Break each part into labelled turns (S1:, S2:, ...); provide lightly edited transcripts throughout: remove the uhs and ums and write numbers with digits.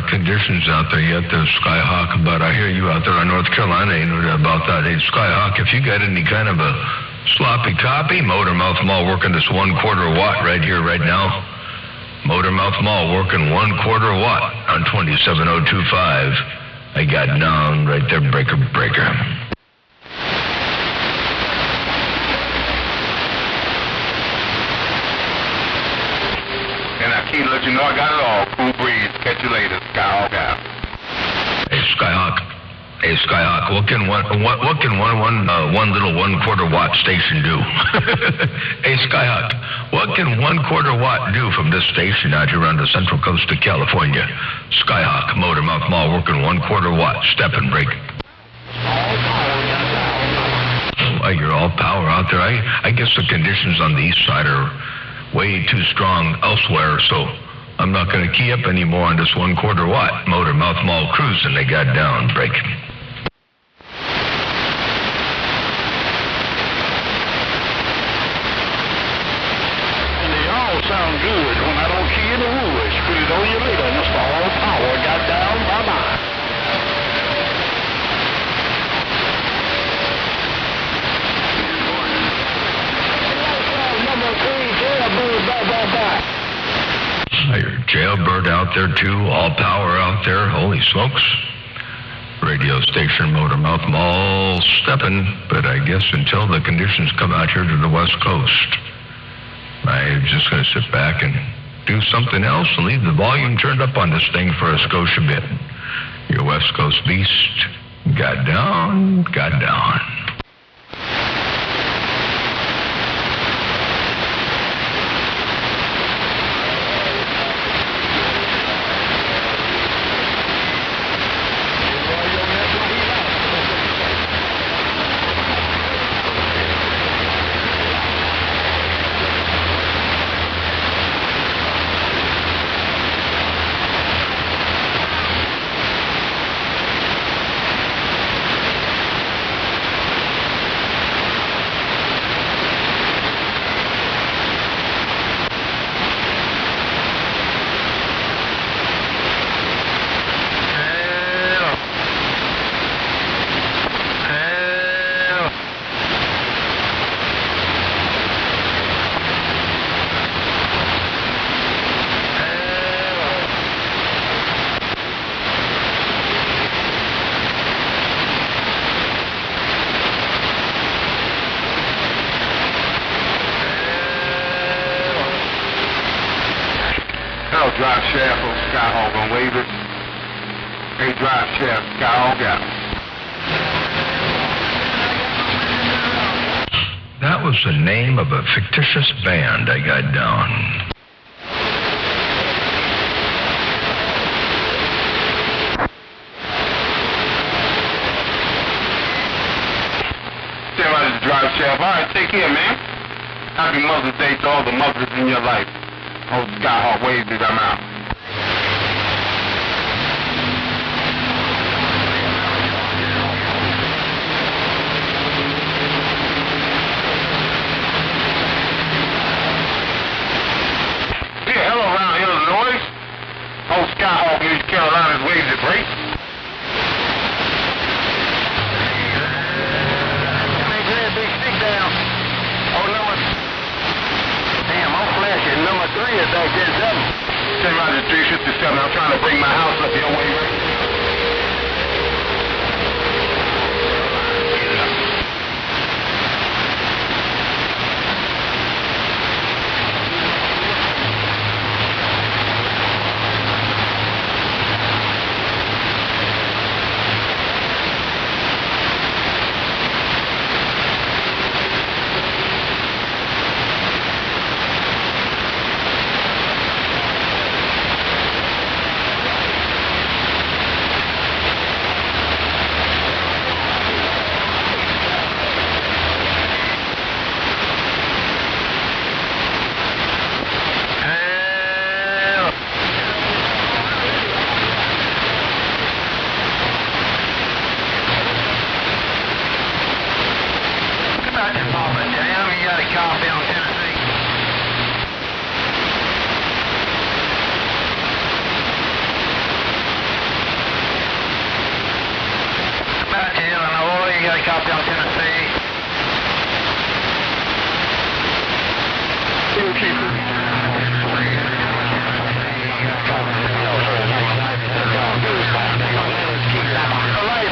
S1: conditions out there yet, the Skyhawk, but I hear you out there in North Carolina, about that. Hey, Skyhawk, if you got any kind of a sloppy copy, Motormouth Mall working this 1/4 watt right here, right now. Motormouth Mall working 1/4 watt on 27025. I got down right there, breaker.
S2: And I keep let you know I got it all. Cool breeze. Catch you later, Skyhawk out.
S1: Hey, Skyhawk, what can one little 1/4 watt station do? Hey, Skyhawk, what can 1/4 watt do from this station out here on the central coast of California? Skyhawk, Motormouth Mall working 1/4 watt, step and break. Oh, you're all power out there. I guess the conditions on the east side are way too strong elsewhere, so I'm not going to key up anymore on this 1/4 watt. Motormouth Mall cruising, they got down, break.
S3: And they all sound good when I don't key in the rules. Put it on you later, Mr. All Power got down, bye-bye. Number 3, Jailbird, bye-bye.
S1: I hear Jailbird out there too, all power out there, holy smokes. Radio station Motormouth Mall stepping, but I guess until the conditions come out here to the west coast, I'm just going to sit back and do something else and leave the volume turned up on this thing for a skosh a bit. Your west coast beast got down.
S2: Drive shaft on Skyhawk on waivers. Hey, drive shaft, Skyhawk out.
S1: That was the name of a fictitious band I got down.
S2: Stand by the drive shaft. All right, take care, man. Happy Mother's Day to all the mothers in your life. Oh, Skyhawk waivers, I'm out. Skyhawk in East Carolina's waves at break.
S3: Big stick down. I'm flashing. Number 3 is back there, 7.
S2: Send out to 357. I'm trying to bring my house up your way, right?
S3: Lights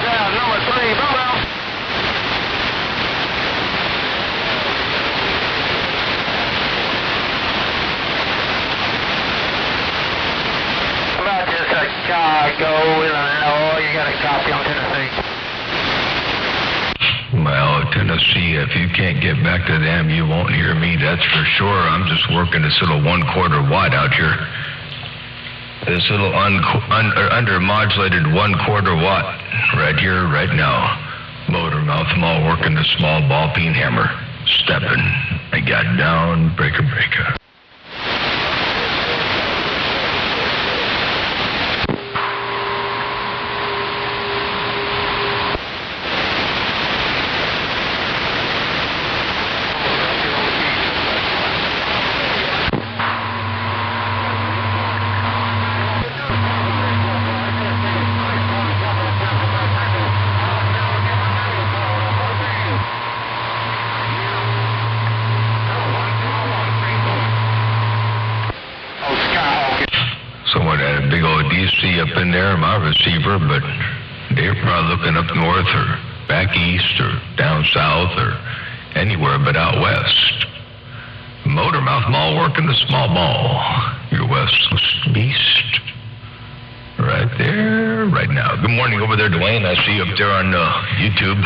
S3: out, number 3, bye-bye. About this Chicago, Illinois, you got a copy on Tennessee?
S1: Well, Tennessee, if you can't get back to them, you won't hear me, that's for sure. I'm just working this little 1/4 watt out here. This little under-modulated 1/4 watt right here, right now. Motor mouth, I'm all working the small ball peen hammer. Stepping. I got down, breaker, breaker. Someone had a big old DC up in there, my receiver, but they're probably looking up north or back east or down south or anywhere but out west. Motor mouth mall working the small ball. Your west beast. Right there, right now. Good morning over there, Dwayne. I see you up there on YouTube.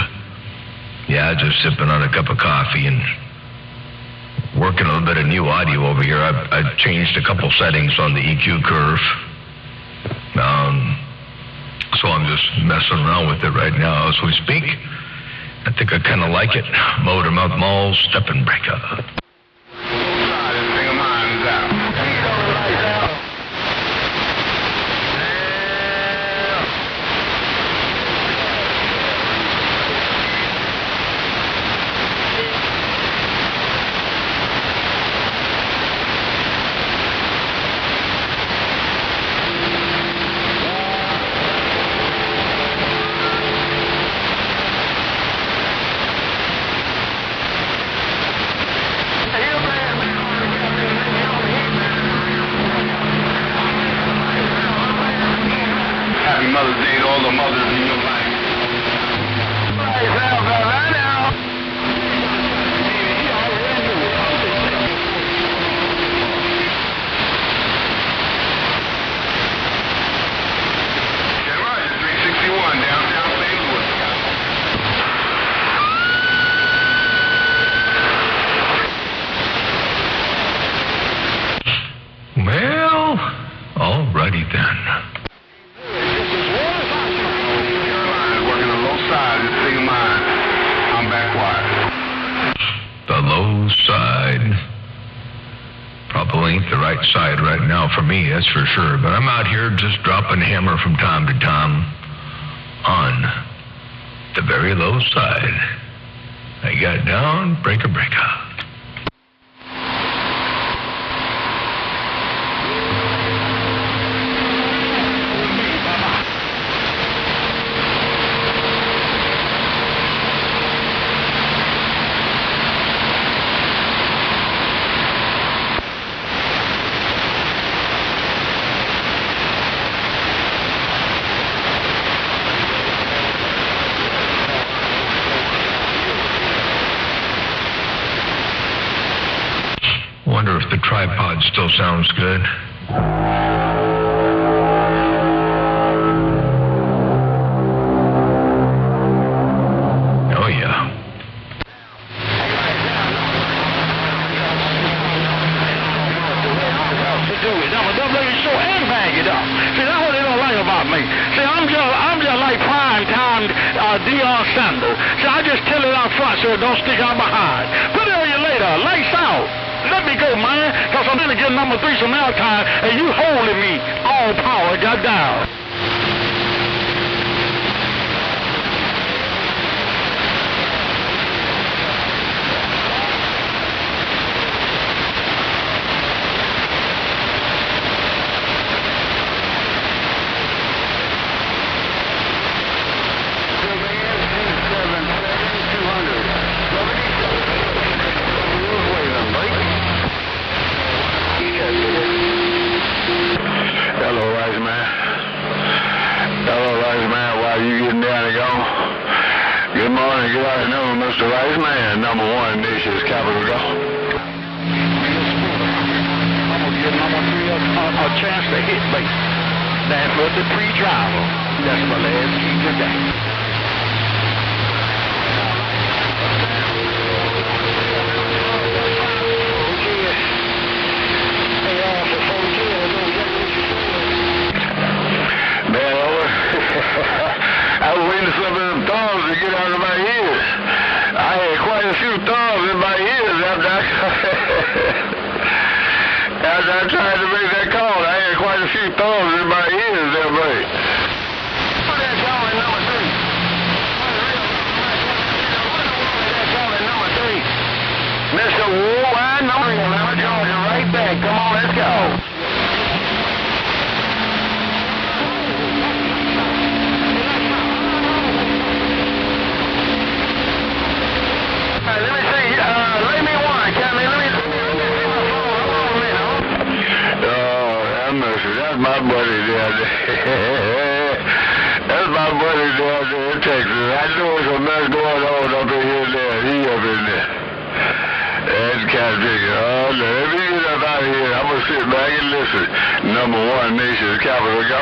S1: Yeah, just sipping on a cup of coffee and working a little bit of new audio over here. I've changed a couple settings on the EQ curve. So I'm just messing around with it right now as we speak. I think I kind of like it. Motor mouth mall, step and break up.
S2: Happy Mother's Day to all the mothers in your life.
S3: Right now.
S2: Yeah, right, 361 downtown St. Louis.
S1: Well, alrighty then. The low side probably ain't the right side right now for me, that's for sure. But I'm out here just dropping hammer from time to time on the very low side. I got down, breaker, breaker. Wonder if the tripod still sounds good. Oh, yeah.
S3: See, that's what they don't like about me. See, I'm just like prime time Deion Sanders. See, I just tell it out front so it don't stick out behind. Put it on you later. Lights out. Let me go, man, because I'm going to get number 3 some airtime, and you holding me. All power got down. space. Stanford, the pre-driver. That's my last key today.
S2: I was waiting for some of them thumbs to get out of my ears. I had quite a few thumbs in my ears after I tried to make that call. I had quite a few thumbs in my ears there, buddy. Put that call in number 3. That call in number 3. Mr. Worldwide number 3, Georgia, right back. Come on, let's go. Let me see. Lay me one, Captain. Let me see my phone. Hold on a minute. Oh, have mercy. That's my buddy down there. That's my buddy down there in Texas. I know there's a mess going on up in here and there. He up in there. That's Captain. Oh, let me get up out of here. I'm going to sit back and listen. Number 1 Nation's capital, go.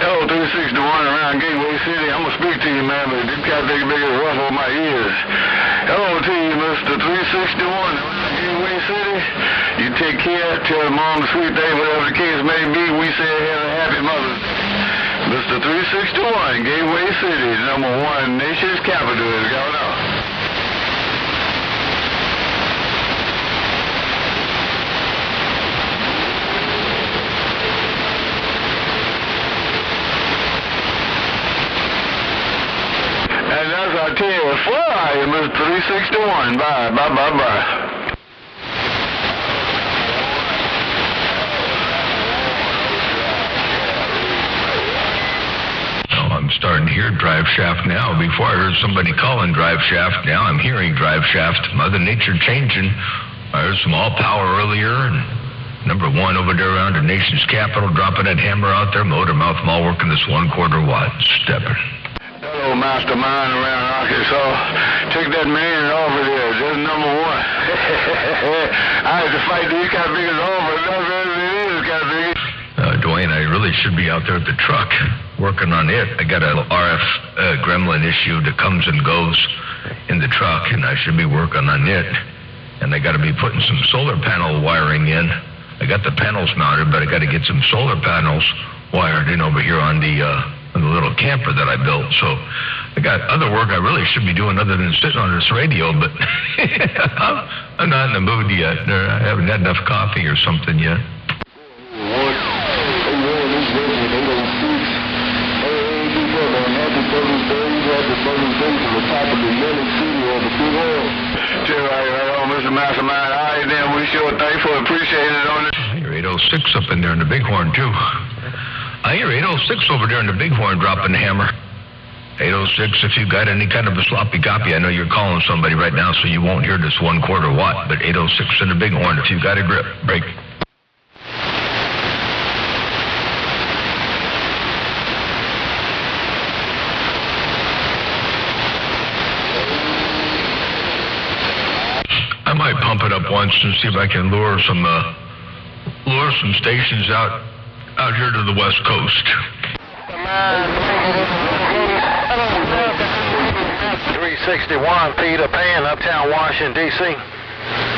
S2: Hello, 361 around Gateway City. I'm going to speak to you, man, but this cat think big as ruffle my ears. Hello to you, Mr. 361 around Gateway City. You take care, tell Mom the sweet day, whatever the case may be. We say have a happy Mother's Day. Mr. 361, Gateway City, number 1 Nation's capital is going on. And that's our TS4, Mr. 361. Bye, bye, bye, bye.
S1: I'm starting to hear drive shaft now. Before I heard somebody calling drive shaft. Now I'm hearing drive shaft. Mother Nature changing. I heard some all power earlier, and number 1 over there around the nation's capital, dropping that hammer out there. Motor mouth mall working this 1/4 watt. Stepping.
S2: Hello, mastermind around Arkansas. Take that man over there. Just number 1. I had to fight these kind of figures over. That's what it is, kind of figures.
S1: Dwayne, I really should be out there at the truck working on it. I got a RF gremlin issue that comes and goes in the truck, and I should be working on it. And I got to be putting some solar panel wiring in. I got the panels mounted, but I got to get some solar panels wired in over here on the little camper that I built. So I got other work I really should be doing other than sitting on this radio, but I'm not in the mood yet. I haven't had enough coffee or something yet.
S2: Mr. Mastermind, all right, then we sure thankful and appreciate it on this.
S1: I hear 806 up in there in the Bighorn, too. I hear 806 over there in the Bighorn dropping the hammer. 806, if you got any kind of a sloppy copy, I know you're calling somebody right now, so you won't hear this 1/4 watt, but 806 in the Bighorn, if you got a grip, break. I might pump it up once and see if I can lure some stations out here to the West Coast.
S3: 361 Peter Pan, Uptown Washington, D.C.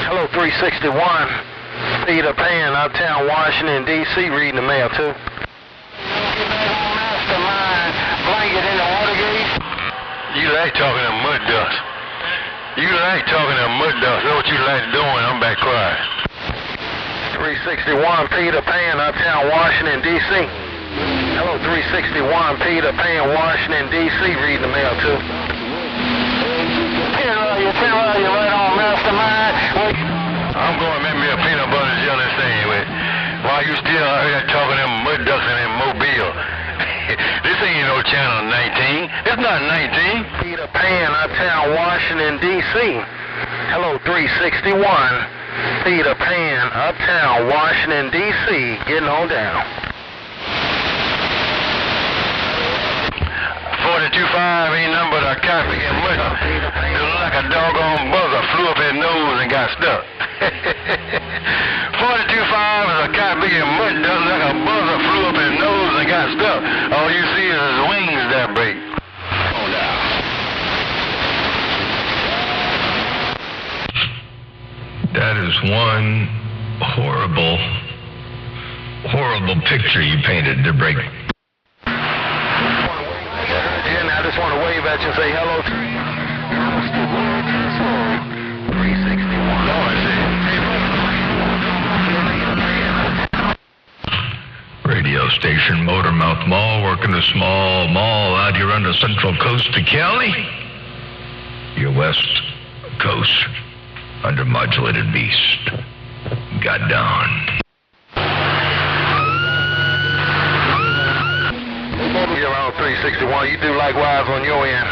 S3: Hello, 361 Peter Pan, Uptown Washington, D.C. Reading the mail, too. Mastermind, blanket in the Watergate.
S2: You like talking to mud dust. You like talking to mud dust. That's what you like doing. I'm back quiet.
S3: 361 Peter Pan, Uptown Washington, D.C. Hello, 361 Peter Pan, Washington, D.C. Reading the mail, too. You right on, Mastermind.
S2: I'm going to make me a peanut butter jelly sandwich while you still out here talking to them mud ducks in Mobile. This ain't no up, 19?
S3: Peter Pan, Uptown Washington, D.C. Hello, 361. Peter Pan, Uptown Washington, D.C. Getting on down.
S2: 42.5 ain't nothing but a copy and much. It look like a doggone buzzer flew up his nose and got stuck. 42.5 is a copy and much. Doesn't look like a buzzer flew up his nose and got stuck. All you see is his wings that break. Oh, now.
S1: That is one horrible, horrible picture you painted, to break.
S3: I just want to wave at you and say hello to you. 361.
S1: Radio station Motormouth Mall, working a small mall out here on the central coast of Cali. Your west coast, under modulated beast. Got down.
S3: Here on 361, you do likewise on your end.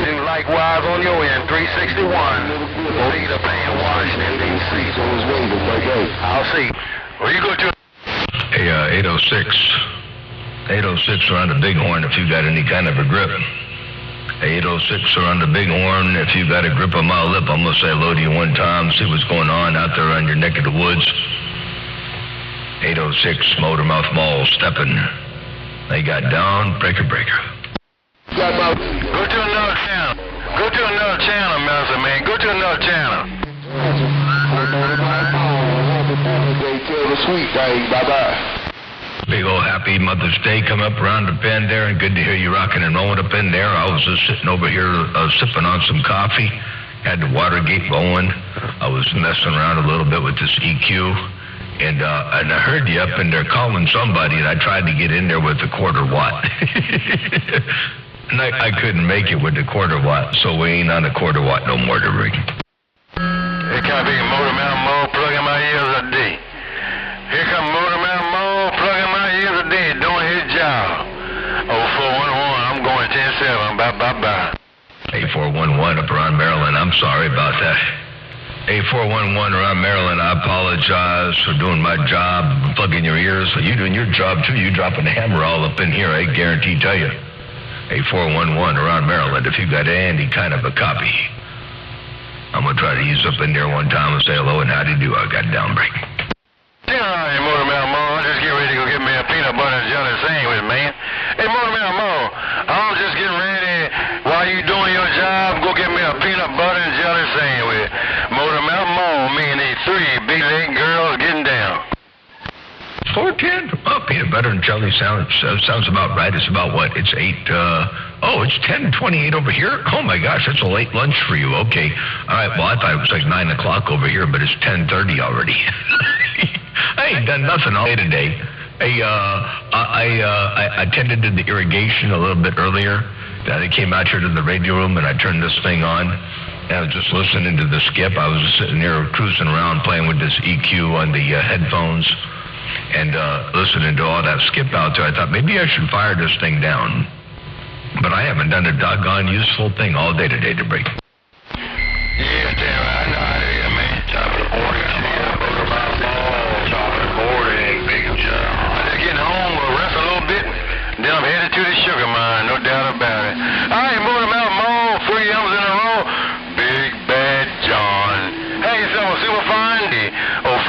S3: Do likewise on your end, 361. Peter Pan, Washington, D.C. I'll see.
S2: Well, you go to...
S1: Hey, 806. 806 around the Bighorn if you got any kind of a grip. 806 around the Bighorn if you got a grip on my lip. I'm going to say hello to you one time, see what's going on out there on your neck of the woods. 806 Motormouth Mall, stepping. They got down, breaker.
S2: Go to another channel. Go to another channel, Melissa, man. Go to another channel.
S1: Big old happy Mother's Day come up around the bend there, and good to hear you rocking and rolling up in there. I was just sitting over here sipping on some coffee. Had the Watergate going. I was messing around a little bit with this EQ. And I heard you up in there calling somebody, and I tried to get in there with the quarter watt. And I couldn't make it with the quarter watt, so we ain't on a quarter watt no more to ring.
S2: Here come big Motormouth Mall, plugging my ears a day. Here come Motormouth Mall, plugging my ears a day, doing his job. 0411, I'm going 10-7, bye.
S1: 8411 up around Maryland, I'm sorry about that. 8411 around Maryland, I apologize for doing my job, plugging your ears. You doing your job, too. You dropping the hammer all up in here, I guarantee tell you. 8411 around Maryland, if you got any kind of a copy. I'm going to try to use up in there one time and say hello and how do you do. I got down break.
S2: Yeah, all right, Motormouth Mall, I'm just getting ready to go get me a peanut butter and jelly sandwich, man. Hey, Motormouth Mall, I'm just getting ready, while you doing your job, go get me a peanut butter and jelly sandwich. Motormouth Mall, me and these 3 big leg girls getting down.
S1: 410? Oh, peanut butter and jelly sounds about right. It's about what? It's 8, it's 10:28 over here? Oh my gosh, that's a late lunch for you. Okay. All right, well, I thought it was like 9 o'clock over here, but it's 10:30 already. I ain't done nothing all day today. I attended to the irrigation a little bit earlier. I came out here to the radio room and I turned this thing on. And I was just listening to the skip. I was just sitting there cruising around playing with this EQ on the headphones and listening to all that skip out there. I thought maybe I should fire this thing down. But I haven't done a doggone useful thing all day today to break.
S2: Yeah, damn, I know how it is, man. Top of the morning, Motormouth Mall, top of the morning, big job. I'm just getting home, we'll rest a little bit, then I'm headed to the sugar mine, no doubt about it. All right, Motormouth Mall, 3 M's in a row, Big Bad John. Hey, so super fine, the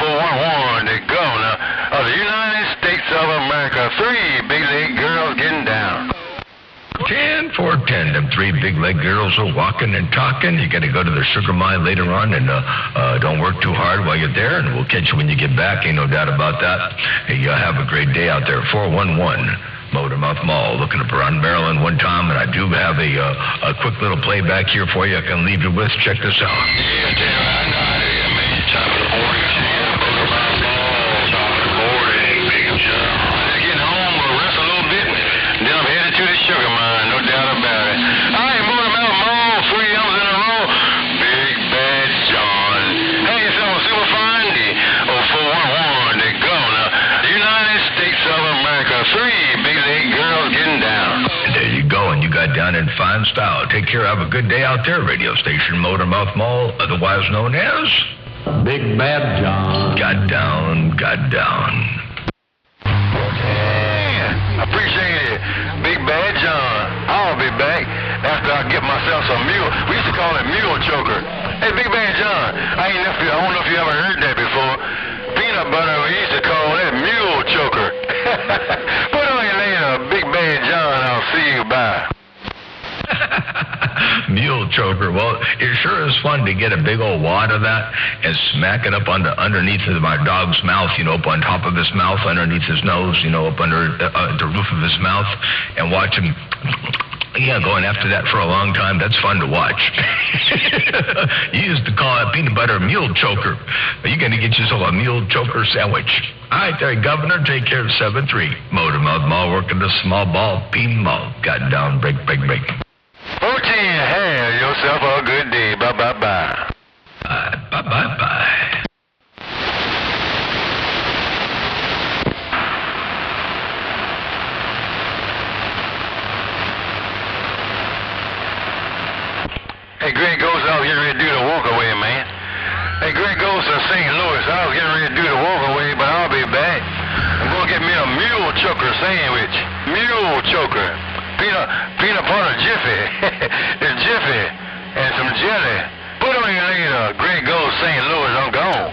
S2: 0411, they go now. Of the United States of America, 3 big leg girls getting down.
S1: 410, them 3 big leg girls are walking and talking. You got to go to the sugar mine later on, and don't work too hard while you're there, and we'll catch you when you get back. Ain't no doubt about that. Hey, you have a great day out there. 411 Motormouth Mall, looking up around Maryland one time, and I do have a quick little playback here for you I can leave you with. Check this out.
S2: Yeah, damn, I know how it is, man. Top of the morning, Motormouth Mall, top of the morning, big job. I'm just getting home, we'll rest a little bit, then I'm headed to the sugar mine, no doubt about it. All right, Motormouth Mall, 3 M's in a row, Big Bad John. Hey, so super fine, the 0411, they go now. The United States of America, 3 big leg girls getting down.
S1: There you go, and you got down down in fine style. Take care. Have a good day out there. Radio station Motormouth Mall, otherwise known as
S4: Big Bad John.
S1: Got Down, Got Down.
S2: Yeah, I appreciate it. Big Bad John. I'll be back after I get myself some mule. We used to call it mule choker. Hey, Big Bad John, I don't know if you ever heard that before. Peanut butter, we used to call that mule choker. Put on you later, Big Bad John. I'll see you. Bye.
S1: Mule choker. Well, it sure is fun to get a big old wad of that and smack it up underneath of my dog's mouth, up on top of his mouth, underneath his nose, up under the roof of his mouth, and watch him. Yeah, going after that for a long time. That's fun to watch. You used to call it peanut butter mule choker. You're going to get yourself a mule choker sandwich. All right, there, Governor. Take care of 7-3. Motormouth Mall, working the small ball, Peen Mall. Got down, break.
S2: Okay, have yourself a good day. Bye.
S1: Bye.
S2: Hey, Greg Ghost, I was getting ready to do the walk away, man. Hey, Greg Ghost in St. Louis, I was getting ready to do the walk away, but I'll be back. I'm going to get me a mule choker sandwich. Mule choker. Peanut butter jiffy. It's jiffy. And some jelly. Put on your later. Greg Ghost, St. Louis, I'm gone.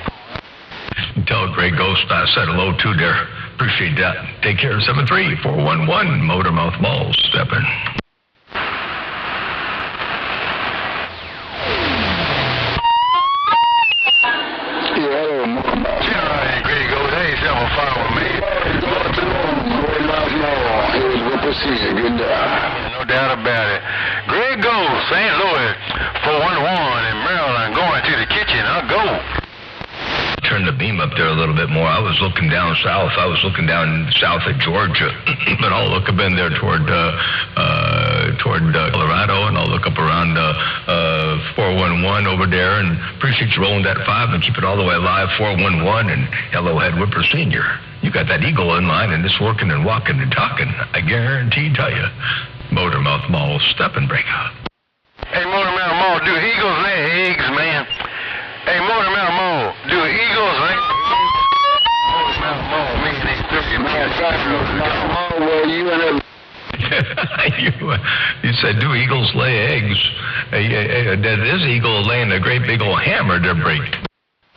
S1: Tell Greg Ghost I said hello too there. Appreciate that. Take care. 73411 Motormouth Mall. Steppin'.
S2: No doubt about it. Greg Ghost, St. Louis, 411 in Maryland, going to the kitchen. I'll go.
S1: Turn the beam up there a little bit more. I was looking down south. I was looking down south of Georgia, but I'll look up in there toward Colorado, and I'll look up around 411 over there, and appreciate you rolling that 5 and keep it all the way alive. 411 and Yellowhead Whipper Senior. You got that eagle in line, and it's working and walking and talking. I guarantee tell you. Motormouth Mall, step and break up.
S2: Hey, Motormouth Mall, do eagles lay eggs, man? Hey, Motormouth Mall, do eagles lay eggs? Motormouth Mall, me and these turkey man, where you and
S1: You said, do eagles lay eggs? This eagle laying a great big old hammer to break.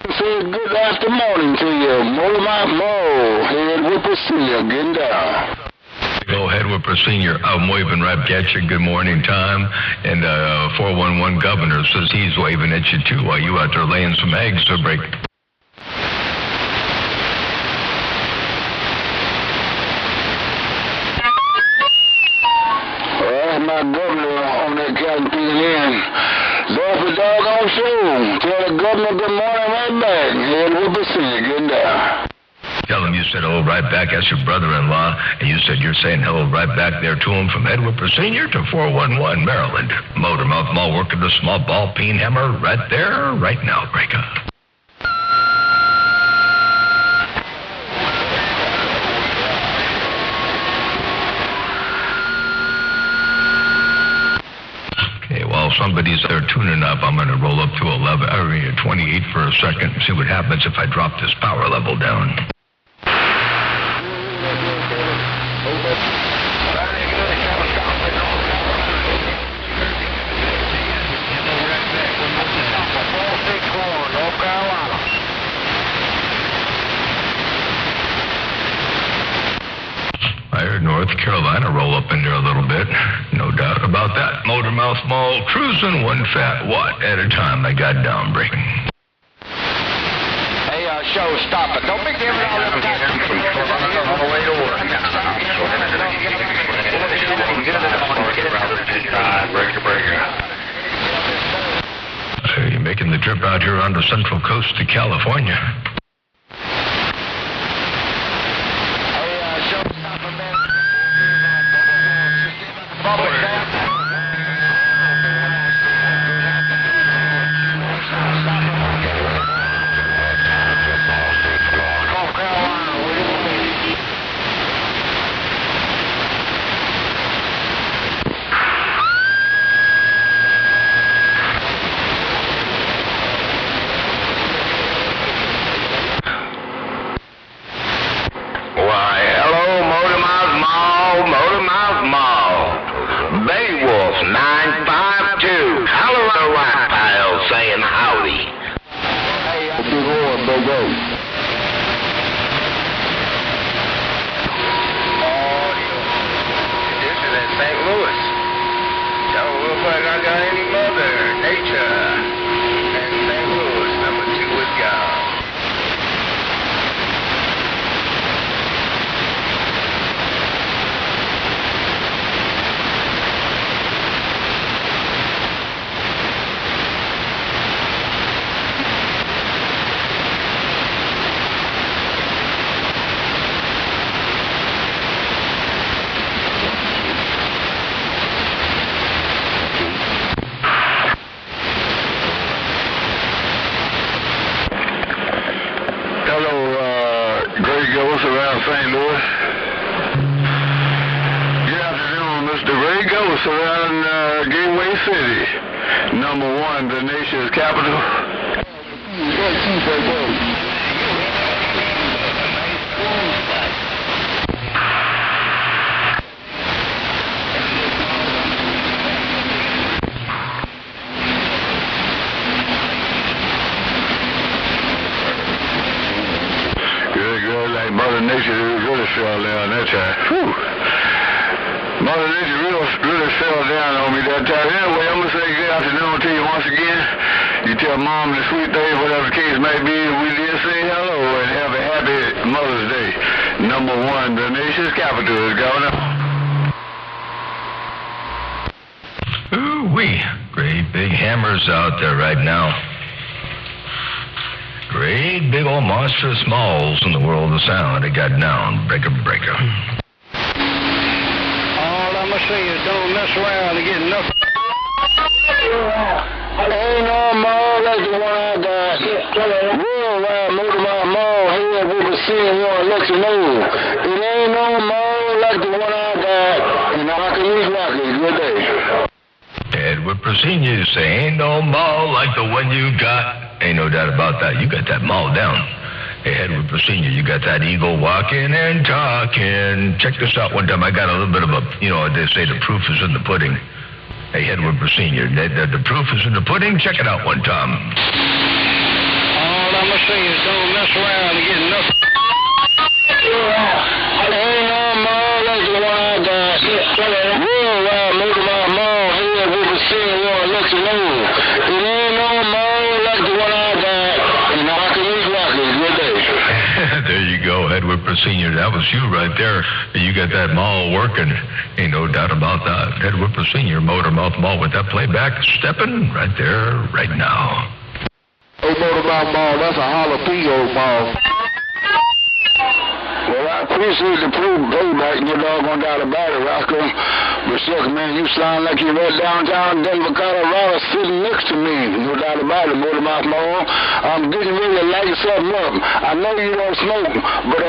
S2: Say good afternoon to you, Motormouth Mall, Head Whipper Senior, getting down.
S1: Go ahead, Whipper Senior. I'm waving right at you. Good morning time. And 411 Governor says he's waving at you too while you out there laying some eggs to break.
S2: Well, my governor on that Captain PNN. That's a doggone show. Tell the governor good morning right back. Head Whipper Senior, getting down.
S1: Tell him you said hello right back. That's your brother-in-law. And you said you're saying hello right back there to him from Ed Whipper Senior to 411 Maryland. Motormouth Mall working the small ball peen hammer right there, right now, breaker. While somebody's there tuning up, I'm going to roll up to 28 for a second and see what happens if I drop this power level down. I heard North Carolina roll up in there a little bit. No doubt about that. Motormouth Mall cruising one fat watt at a time. I got down breaking.
S2: Hey, showstopper. Don't be giving all them on the way to work.
S1: You're making the trip out here on the Central Coast to California.
S2: Ghost around St. Louis. Good afternoon, Mr. Ray Ghost around Gateway City. Number 1, the nation's capital. Good, like Mother Nature really fell down that time. Whew. Mother Nature really fell down on me that time. Anyway, I'm going to say good afternoon to you once again. You tell Mom the sweet thing, whatever the case may be. We did say hello and have a happy Mother's Day. Number 1, the nation's capital is going up.
S1: Ooh-wee. Great big hammers out there right now. Great big old monstrous malls in the world of sound. They got down. Breaker.
S3: All I'm going to say is don't mess around and get nothing.
S2: Ain't no mall like the one I got. Real wild motor my mall here we were seeing one let you know. It ain't no mall like the one I got. And I can use Rocky. Good day.
S1: Edward Persinius say, ain't no mall like the one you got. Ain't no doubt about that. You got that mall down. Hey, Edward Persinius, you got that eagle walking and talking. Check this out one time. I got a little bit of a, they say the proof is in the pudding. Hey, Edward Persinius, the proof is in the pudding. Check it out one time.
S3: All I'm going to say is don't mess around and get nothing.
S2: Ain't no mall like the one I got. Real wild motor my mall here we were seeing one let you know. It ain't no mall like the one I got. And I can use Rocky. Good day.
S1: There you go, Edward Persinius. That was you right there. You got that mall working. Ain't no doubt about that. Edward Persinius, Motormouth Mall with that playback stepping right there, right now.
S2: Hey, Motormouth Mall, that's a jalapeno mall. Well, I appreciate the payback, no doggone doubt about it, Roscoe. But look, man, you sound like you're right downtown Denver, Colorado, sitting next to me. No doubt about it, Motormouth Mall. I'm getting ready to light something up. I know you don't smoke, but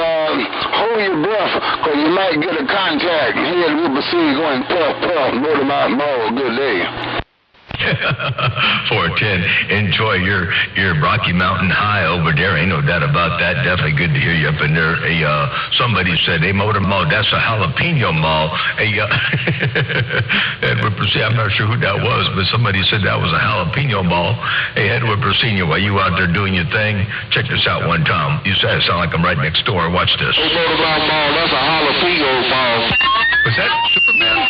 S2: hold your breath, because you might get a contact. Here we will see you going puff, puff, Motormouth Mall. Good day.
S1: 410. Enjoy your Rocky Mountain High over there. Ain't no doubt about that. Definitely good to hear you up in there. Hey, somebody said, hey, Motor Mall, that's a jalapeno mall. Hey, Edward Persinius, I'm not sure who that was, but somebody said that was a jalapeno mall. Hey, Edward Persinius, while you out there doing your thing, check this out one time. You said it sound like I'm right next door. Watch this.
S2: Hey, Motor Mall, that's a jalapeno mall.
S1: Was that Superman?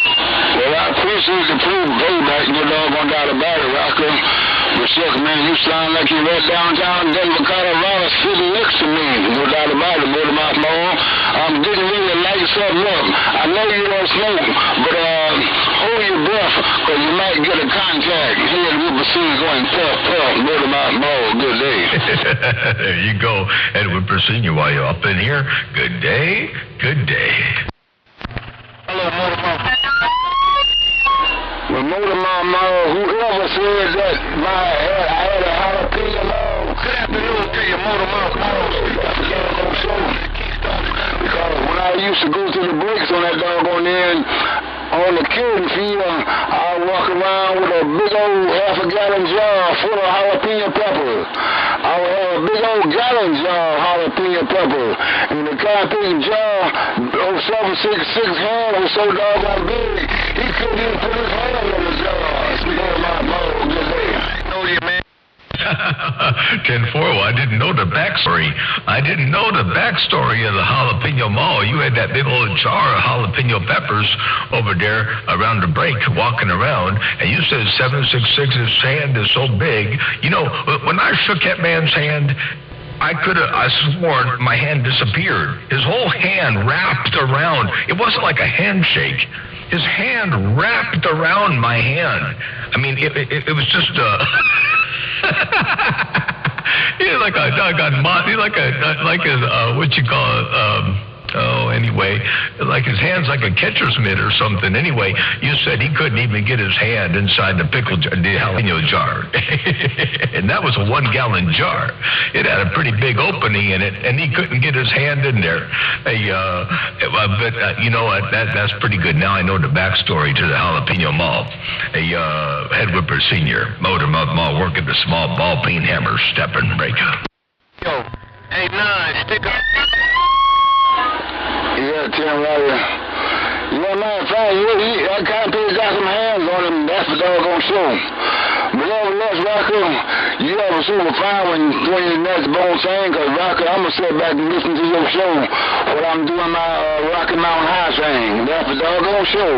S2: Well, I appreciate the payback, no doggone doubt about it, Roscoe. But look, man, you sound like you're right downtown Denver, Colorado, sitting next to me. No doubt about it, Motormouth Mall. I'm getting ready to light something up. I know you don't smoke, but hold your breath, because you might get a contact. Here we will see you going puff, puff, Motormouth Mall. Good day.
S1: There you go, Edward Persinius, while you're up in here. Good day, good day.
S3: Hello, Motormouth.
S2: Well, Motormouth Mall, whoever said that I had a jalapeno mall.
S3: Good afternoon to you, Motormouth Mall.
S2: Because when I used to go to the breaks on that doggone end, on the killing field, I'd walk around with a big old half-a-gallon jar full of jalapeno peppers. I would have a big old gallon jar of jalapeno pepper. And the kind jar, 766 hand was so doggone big, he couldn't even put his hand in the jar. My mom, good day.
S3: I know you, man.
S1: 10-4, well, I didn't know the backstory. I didn't know the backstory of the jalapeno mall. You had that big old jar of jalapeno peppers over there around the break, walking around, and you said 766's hand is so big. You know, when I shook that man's hand, I swore my hand disappeared. His whole hand wrapped around. It wasn't like a handshake. His hand wrapped around my hand. I mean, it was just he's like a what you call it, Oh, anyway, like his hand's like a catcher's mitt or something. Anyway, you said he couldn't even get his hand inside the jalapeno jar. And that was a 1-gallon jar. It had a pretty big opening in it, and he couldn't get his hand in there. But you know what? That's pretty good. Now I know the backstory to the Jalapeno Mall. Head Whipper Sr., Motormouth Mall, working the small ball peen hammer, stepping breaker.
S2: Yo, hey, nah, stick up. Yeah, Tim Ryder. Yeah, man, fine. I kind of got some hands on him. That's the doggone show. But nevertheless, Rocker, you ever super fine when your next bone thing? Because, Rocker, I'm going to sit back and listen to your show while I'm doing my Rocky Mountain High thing. That's the doggone show.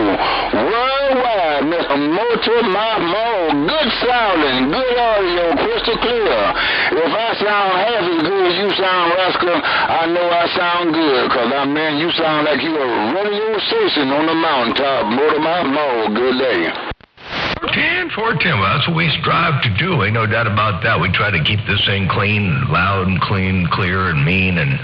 S2: Worldwide, Mr. Motormouth Mall. Good sounding, good audio, crystal clear. If I sound half as good as you sound, Rascal, I know I sound good. Because, I mean, you sound like you were running your station on the mountaintop. Motormouth Mall, good day.
S1: 410, well, that's what we strive to do. Ain't no doubt about that. We try to keep this thing clean, loud and clean, clear and mean, and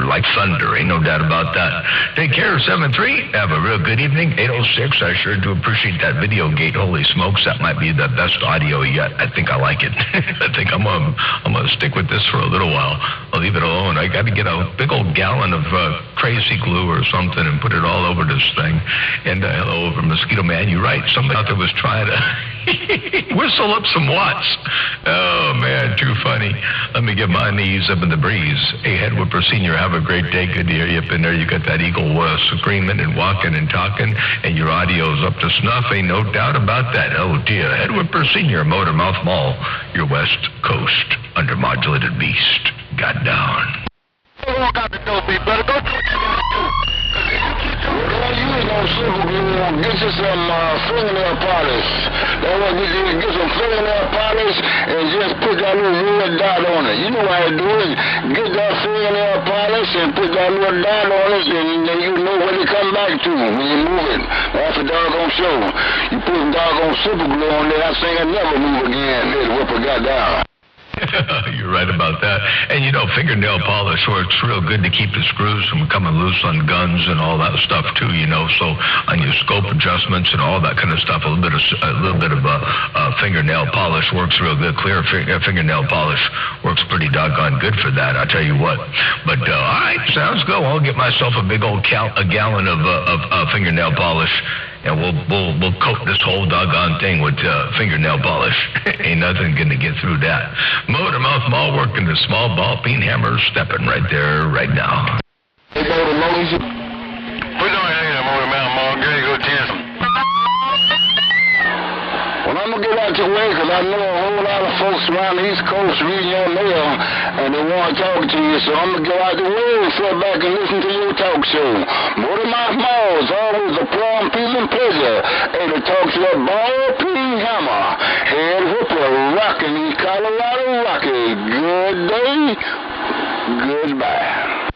S1: like thunder. Ain't no doubt about that. Take care, 7-3. Have a real good evening. 806. I sure do appreciate that video gate. Holy smokes, that might be the best audio yet. I think I like it. I think I'm gonna stick with this for a little while. I'll leave it alone. I got to get a big old gallon of crazy glue or something and put it all over this thing. And hello over Mosquito Man. You're right. Somebody out there was trying to whistle up some watts. Oh, man, too funny. Let me get my knees up in the breeze. Hey, Head Whipper Sr., have a great day. Good to hear you up in there. You got that eagle screaming and walking and talking, and your audio's up to snuff. Ain't no doubt about that. Oh, dear. Head Whipper Sr., Motormouth Mall, your West Coast undermodulated beast. Got down.
S2: Walk out the door, big brother. Go do what you gotta do. Don't use no super glue. Get you some fingernail polish. That's what get some fingernail polish and just put that little red dot on it. You know how to do it. Get that fingernail polish and put that little dot on it, and then you know where to come back to when you move it. That's a doggone show. You put some doggone super glue on there, that thing will never move again. Head Whipper got down.
S1: You're right about that. And, you know, fingernail polish works real good to keep the screws from coming loose on guns and all that stuff, too, you know. So on your scope adjustments and all that kind of stuff, a little bit of fingernail polish works real good. Clear fingernail polish works pretty doggone good for that, I'll tell you what. But, all right, sounds good. I'll get myself a big old gallon of fingernail polish. And we'll coat this whole doggone thing with fingernail polish. Ain't nothing gonna get through that. Motormouth Mall working the small ball peen hammer, stepping right there, right now.
S2: Hey, Motor Moses. Put on here, Motormouth Mall. Girl, go test him. Well, I'm gonna get out your way because I know a whole lot of folks around the East Coast reading your mail and they want to talk to you, so I'm gonna get out the way and sit back and listen to your talk show. Motormouth Mall is always a plum feeling pleasure. And to talk to that ball peen hammer. Head Whipper rocking these Colorado Rockies. Good day. Goodbye.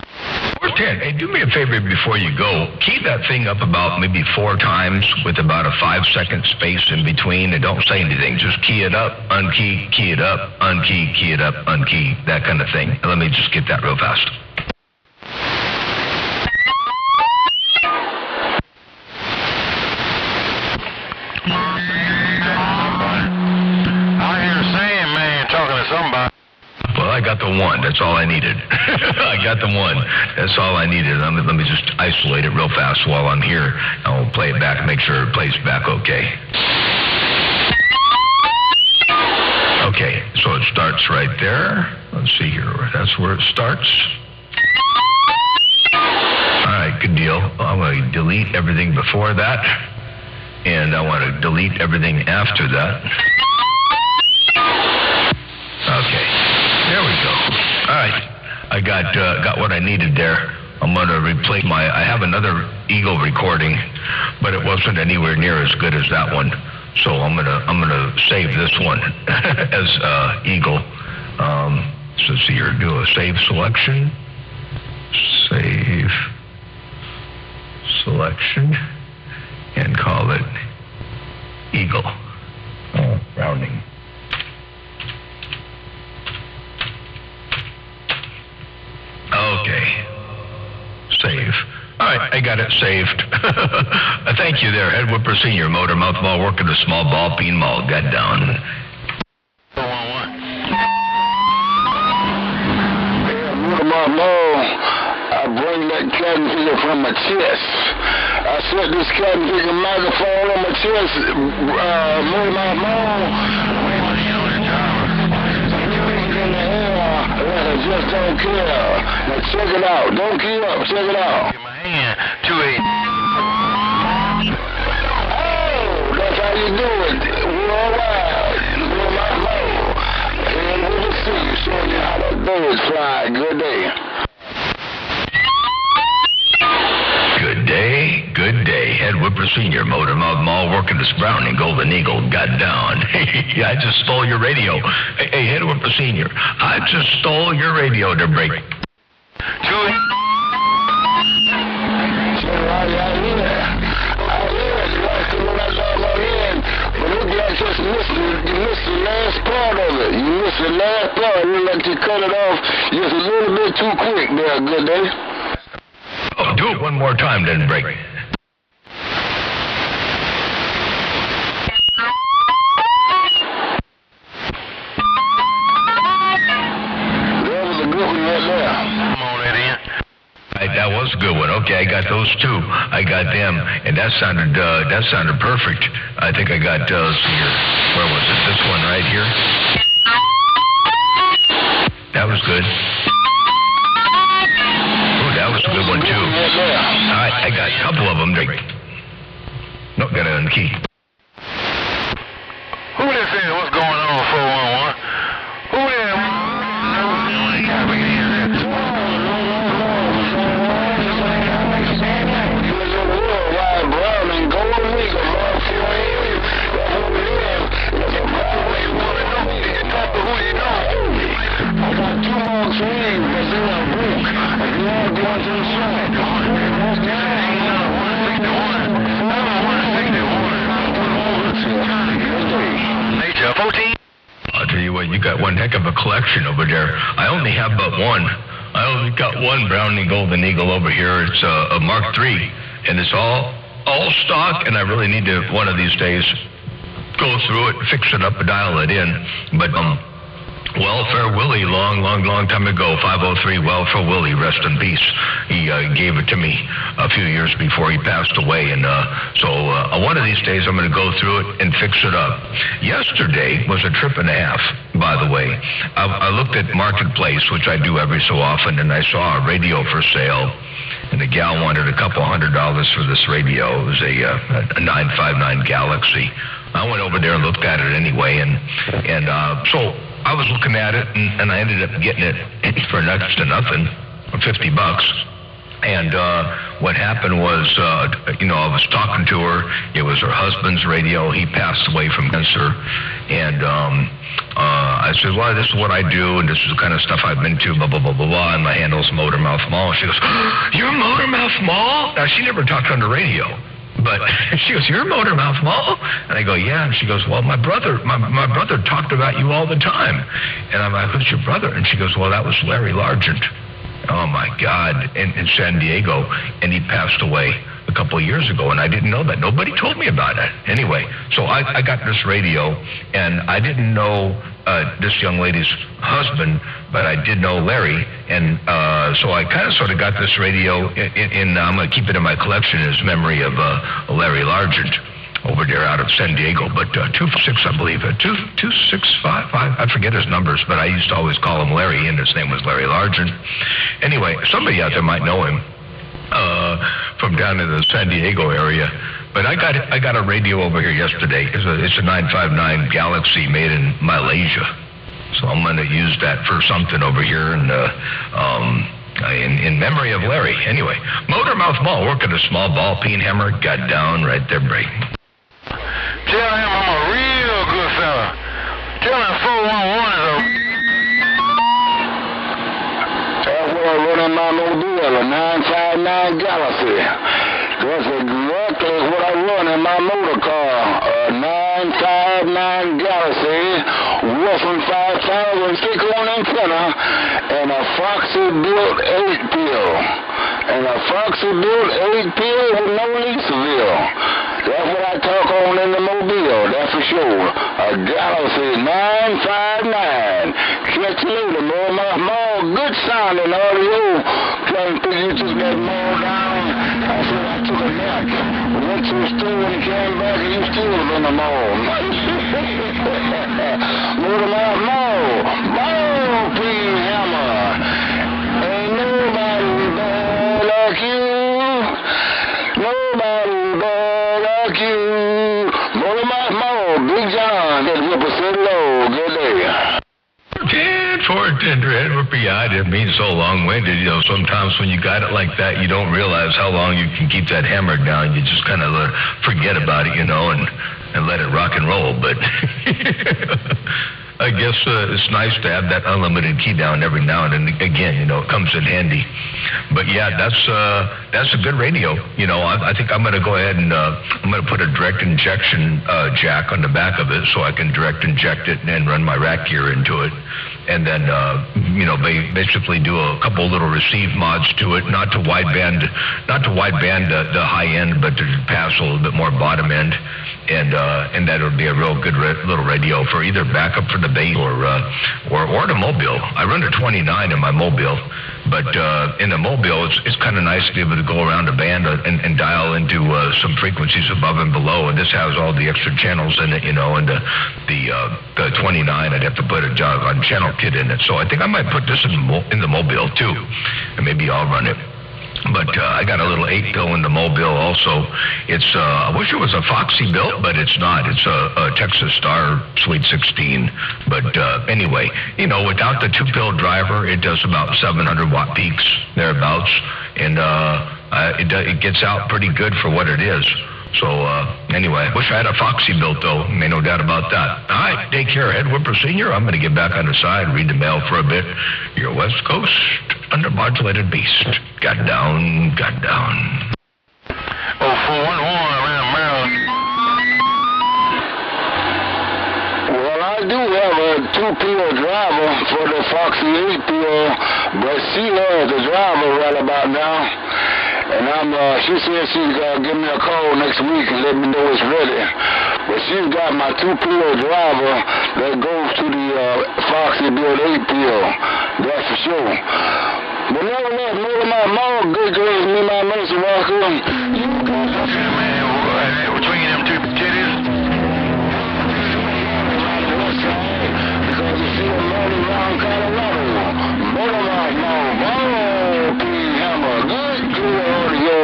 S1: 410. Hey, do me a favor before you go. Key that thing up about maybe 4 times with about a 5-second space in between, and don't say anything. Just key it up, unkey, key it up, unkey, key it up, unkey, that kind of thing. Let me just get that real fast. I got the one. That's all I needed. I got the one. That's all I needed. Let me just isolate it real fast while I'm here. I'll play it back, make sure it plays back okay. Okay, so it starts right there. Let's see here. That's where it starts. All right, good deal. I'm going to delete everything before that, and I want to delete everything after that. Okay. There we go. All right, I got what I needed there. I'm gonna replace I have another Eagle recording, but it wasn't anywhere near as good as that one. So I'm gonna save this one as Eagle. So see here, do a save selection, and call it Eagle. Rounding. Okay. Save. All right, I got it saved. Thank you there, Head Whipper Senior, Motor Mouth Mall, working the small ball peen mall. Got down.
S2: Motor Mouth Mall, I bring that cotton figure from my chest. I set this cotton figure microphone on my chest, Motor Mouth Mall. I just don't care. Now check it out. Don't give up. Check it out.
S3: Get my hand to it.
S2: Oh, that's how you do it. Worldwide. Motor Mouth Mall. And we'll see you showing you how the birds fly. Good day.
S1: Good day. Head Whipper Senior, Motor Mouth Mall, working this Browning Golden Eagle. Got down. I just stole your radio. Hey, Head Whipper Senior, I just stole your radio to break.
S2: You missed the last part of it. You missed the last part. You let you cut it off just a little bit too quick there. Good day.
S1: Oh, do it one more time, then break. That was a good one. Okay, I got those two. I got them, and that sounded perfect. I think I got here. Where was it? This one right here. That was good. Ooh, that was a good one too. I got a couple of them. No, got it on the key.
S3: Who this is? What's going on, 411? Who is?
S1: I'll tell you what, you got one heck of a collection over there. I only have but one. I only got one Browning Golden Eagle over here. It's a Mark III, and it's all stock, and I really need to, one of these days, go through it, fix it up, dial it in. But, Welfare Willie, long time ago, 503 Welfare Willie, rest in peace. He gave it to me a few years before he passed away, and so one of these days I'm going to go through it and fix it up. Yesterday was a trip and a half, by the way. I looked at Marketplace, which I do every so often, and I saw a radio for sale, and the gal wanted a couple $100 for this radio. It was a 959 Galaxy. I went over there and looked at it anyway, and so I was looking at it, and I ended up getting it for next to nothing, $50. And what happened was, I was talking to her. It was her husband's radio. He passed away from cancer. And I said, well, this is what I do, and this is the kind of stuff I've been to, blah, blah, blah, blah, blah. And my handle's Motor Mouth Mall. She goes, you're Motor Mouth Mall? Now, she never talked on the radio. But she goes, you're Motor Mouth Mall? And I go, yeah. And she goes, well, my brother talked about you all the time. And I'm like, who's your brother? And she goes, well, that was Larry Largent. Oh, my God, in San Diego. And he passed away a couple of years ago, and I didn't know that. Nobody told me about it. Anyway, so I got this radio, and I didn't know this young lady's husband, but I did know Larry, and so I kind of sort of got this radio I'm going to keep it in my collection as memory of Larry Largent over there out of San Diego, but 246, I believe, 2655, I forget his numbers, but I used to always call him Larry, and his name was Larry Largent. Anyway, somebody out there might know him from down in the San Diego area. But I got a radio over here yesterday. It's a 959 Galaxy made in Malaysia. So I'm going to use that for something over here, and in memory of Larry. Anyway, Motor Mouth Mall, working a small ball peen hammer, got down right there, break.
S3: Tell him I'm a real good fella. Tell him 411 is a...
S2: That's what I run in my mobile, a 959 Galaxy. That's exactly what I run in my motor car, a 959 Galaxy, Wilson 5000 sticker on antenna, and a Foxy built 8-pill. And a Foxy built 8-pill with no Leesville. That's what I talk on in the Mobile, that's for sure. A Galaxy 959. Catch you later, more good sounding audio. Trying to think you just got more down. I said I took a nap. Went to the store and came back and you still was in the mall. More, P. Hammer. Ain't nobody bad like you. Nobody bad like you. More, Big John. That represent low. Good day.
S1: For tender Edward P.I. didn't mean so long-winded. You know, sometimes when you got it like that, you don't realize how long you can keep that hammer down. You just kind of forget about it, you know, and let it rock and roll. But I guess it's nice to have that unlimited key down every now and then. Again, you know, it comes in handy. But yeah, that's a good radio. You know, I think I'm going to go ahead and I'm going to put a direct injection jack on the back of it so I can direct inject it and run my rack gear into it. And then, you know, basically do a couple little receive mods to it, not to wideband the high end, but to pass a little bit more bottom end, and that'll be a real good little radio for either backup for the bass or the mobile. I run a 29 in my mobile, but in the mobile, it's kind of nice to be able to go around a band and dial into some frequencies above and below, and this has all the extra channels in it, you know, and the 29, I'd have to put a channel kit in it. So I think I might put this in the mobile too, and maybe I'll run it. But I got a little 8-pill in the mobile also. It's I wish it was a Foxy built, but it's not. It's a Texas Star Sweet 16. But anyway, you know, without the 2-pill driver, it does about 700-watt peaks, thereabouts. And it gets out pretty good for what it is. So, anyway, wish I had a Foxy built, though. Ain't no doubt about that. All right, take care, Ed Whipper Sr. I'm going to get back on the side, read the mail for a bit. Your West Coast undermodulated beast. Got down.
S2: 0411 around Maryland. Well, I do have a 2-pill driver for the Foxy 8-pill, but she has the driver right about now. And she said she's going to give me a call next week and let me know it's ready. But she's got my 2-pill driver that goes to the Foxy build 8-pill. That's for sure. But nevertheless, more good girls, me, my Mr. Walker. You got something, man, between them two titties. Because you see a money around Colorado.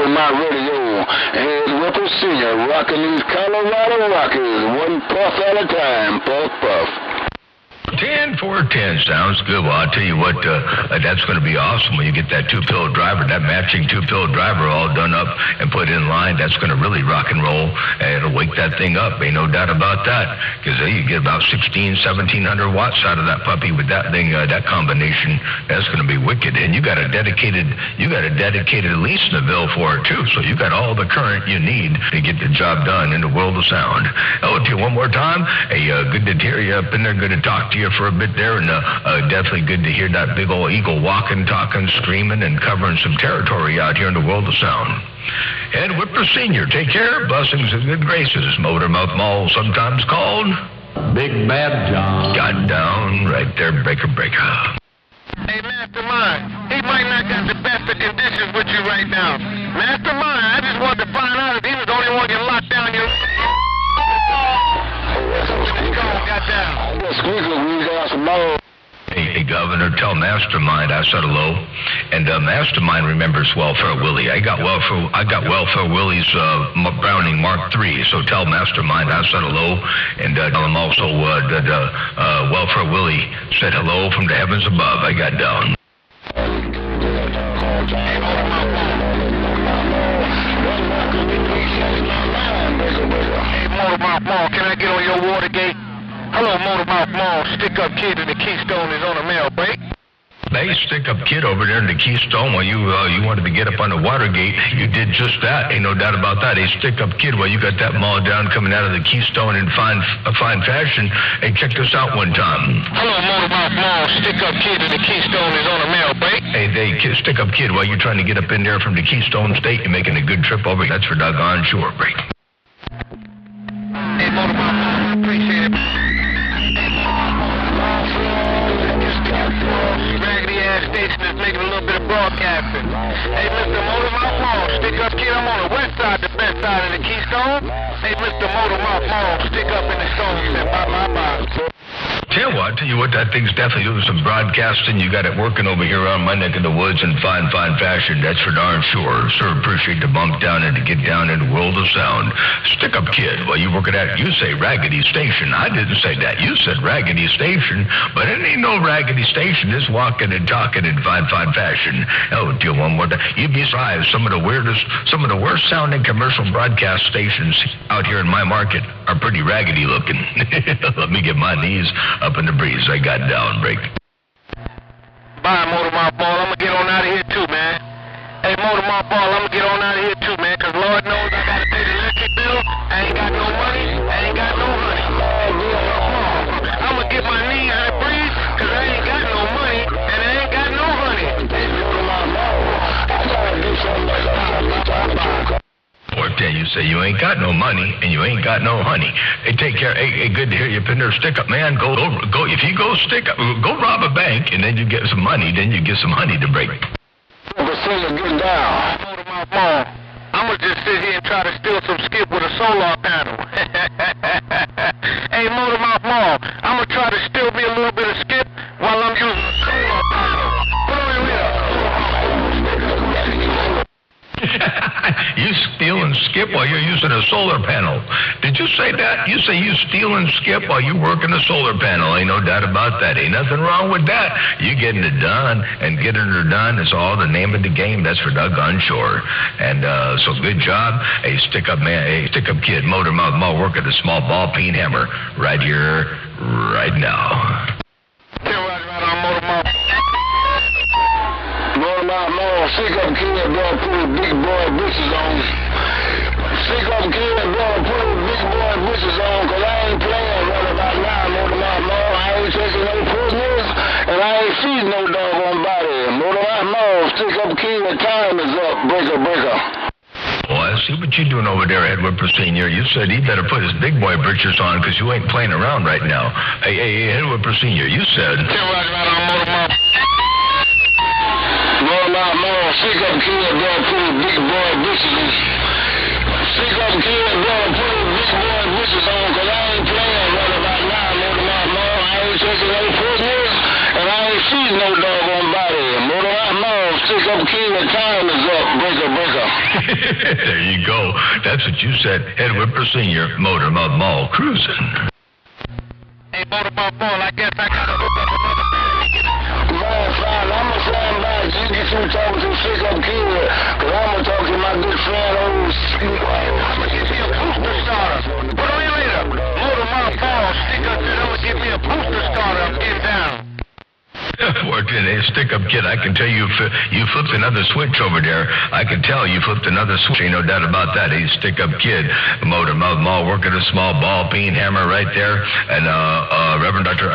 S2: My radio, and Whipper Sr. rocking these Colorado Rockies, one puff at a time, puff.
S1: 10-4-10 sounds good. Well, I'll tell you what, that's going to be awesome when you get that 2-pill driver, that matching 2-pill driver all done up and put in line. That's going to really rock and roll. It'll wake that thing up. Ain't no doubt about that. Because you get about 1,700 watts out of that puppy with that thing, that combination. That's going to be wicked. And you got a dedicated Leesnaville for it too. So you got all the current you need to get the job done in the world of sound. Oh, to you one more time. Hey, good to hear you up in there. Good to talk to you for a bit there, and definitely good to hear that big old eagle walking, talking, screaming, and covering some territory out here in the world of sound. Ed Whipper Sr., take care. Blessings and good graces. Motormouth Mall, sometimes called
S4: Big Bad John.
S1: Got down right there, breaker.
S3: Hey, Mastermind, he might not got the best of conditions with you right now. Mastermind, I just wanted to find out if he was the only one you locked down your...
S1: Hey, Governor, tell Mastermind I said hello. And Mastermind remembers Welfare Willie. I got Welfare Willie's Browning Mark III. So tell Mastermind I said hello, and tell him also that Welfare Willie said hello from the heavens above. I got down.
S3: Motormouth Mall, can I get on your Watergate? Hello, Motormouth Mall. Stick-up kid in the Keystone is on a mail break.
S1: Hey, stick-up kid over there in the Keystone, while you wanted to get up on the Watergate, you did just that. Ain't no doubt about that. Hey, stick-up kid, while you got that mall down coming out of the Keystone in fine fashion. Hey, check this out one time.
S3: Hello, Motormouth Mall. Stick-up kid in the Keystone is on a mail break.
S1: Hey, stick-up kid, while you're trying to get up in there from the Keystone State, you're making a good trip over. That's for doggone sure, break.
S3: Hey, Motormouth Mall, appreciate it. Raggedy ass station is making a little bit of broadcasting. Hey, Mr. Motormouth Mall, stick up kid, I'm on the west side, the best side of the Keystone. Hey, Mr. Motormouth Mall, stick up in the stone, you said bye.
S1: Tell you what, that thing's definitely doing some broadcasting. You got it working over here on my neck of the woods in fine fashion. That's for darn sure. Sure appreciate the bump down and to get down in the world of sound. Stick up kid, while you working at it, you say Raggedy Station. I didn't say that. You said Raggedy Station, but it ain't no Raggedy Station. It's walking and talking in fine fashion. Oh, dear, one more time. You'd be surprised. Some of the worst sounding commercial broadcast stations out here in my market are pretty raggedy looking. Let me get my knees up in the breeze. I got down, break.
S3: Bye, Motormouth Ball. I'm going to get on out of here, too, man. Hey, Motormouth Ball, I'm going to get on out of here, too, man, because Lord knows I got to pay the electric bill. I ain't got no money. I ain't got no honey. I'm going to get my knee out of the breeze because I ain't got no money and I ain't got no honey. Hey, Motormouth Ball, I got to do something like that.
S1: Or you say you ain't got no money and you ain't got no honey. Hey, take care. Hey, good to hear you up in there. Stick up, man. Go. If you go stick up, go rob a bank and then you get some money. Then you get some honey to break.
S3: Getting down. Motormouth Mall. I'm gonna just sit here and try to steal some skip with a solar panel. Hey, Motormouth Mall. I'm gonna try to steal me a little bit of skip while I'm using a solar panel. Put on your ear.
S1: You steal and skip while you're using a solar panel. Did you say that? You say you steal and skip while you working a solar panel. Ain't no doubt about that. Ain't nothing wrong with that. You getting it done, and getting it done is all the name of the game. That's for doggone sure. And so good job. Hey, stick up man. Hey, stick up kid. Motormouth Mall working a small ball peen hammer right here, right now.
S3: Right on Motormouth.
S2: Motormouth Mall, stick up kid, boy, put his big boy bitches on. Stick up kid, boy, put his big boy bitches on, cause I ain't playing right about now, Motormouth Mall. I ain't taking no prisoners, and I ain't feeding no doggone body. Motormouth Mall, stick up kid, the time is up, breaker.
S1: Well, I see what you're doing over there, Edward Senior. You said he better put his big boy britches on because you ain't playing around right now. Hey, Edward Senior, you said...
S3: Right on Motormouth.
S2: Motormouth Mall, stick up kid, boy, put his big boy bitches. Stick up kid, boy, put his big boy bitches on, cause I ain't playing right about now, Motormouth Mall. I ain't taking no prisoners, and I ain't feeding no doggone body. Motormouth Mall, stick up kid, the time is up, breaker.
S1: There you go. That's what you said, Edward Senior, Motormouth Mall cruising.
S3: Hey, Motormouth Mall, I guess I gotta hook up another
S2: Fine, I'm gonna fly by. You get through talking to Stick Up Kid, cause I'm gonna talk to my good friend, old Steve.
S3: I'm gonna give me a booster starter. Put on your later. Motormouth Mall, Stick Up Kid, I'm gonna give me a booster starter. I'm getting down.
S1: Hey, stick up kid, I can tell you flipped another switch over there. I can tell you flipped another switch. Ain't no doubt about that. Hey, stick up kid, Motormouth Mall working a small ball peen hammer right there. And Reverend Dr.